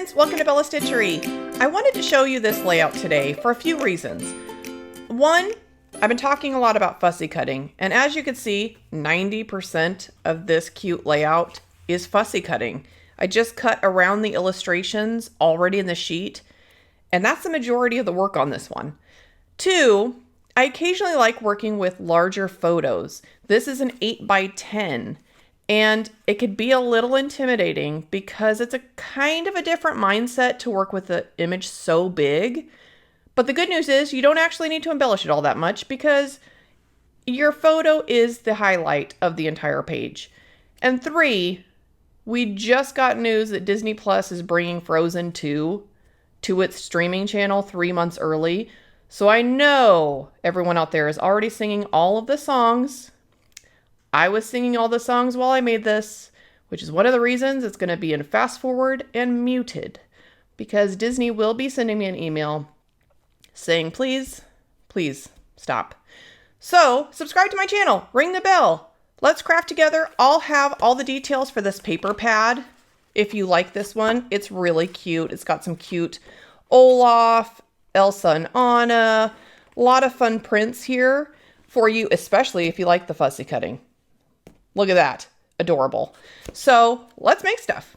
friends, welcome to Bella Stitchery. I wanted to show you this layout today for a few reasons. One, I've been talking a lot about fussy cutting, and as you can see, 90% of this cute layout is fussy cutting. I just cut around the illustrations already in the sheet, and that's the majority of the work on this one. Two, I occasionally like working with larger photos. This is an 8x10. And it could be a little intimidating because it's a kind of a different mindset to work with the image so big. But the good news is you don't actually need to embellish it all that much because your photo is the highlight of the entire page. And three, we just got news that Disney Plus is bringing Frozen 2 to its streaming channel 3 months early. So I know everyone out there is already singing all of the songs. I was singing all the songs while I made this, which is one of the reasons it's going to be in fast forward and muted, because Disney will be sending me an email saying, please stop. So subscribe to my channel, ring the bell. Let's craft together. I'll have all the details for this paper pad. If you like this one, it's really cute. It's got some cute Olaf, Elsa and Anna, a lot of fun prints here for you, especially if you like the fussy cutting. Look at that. Adorable. So let's make stuff.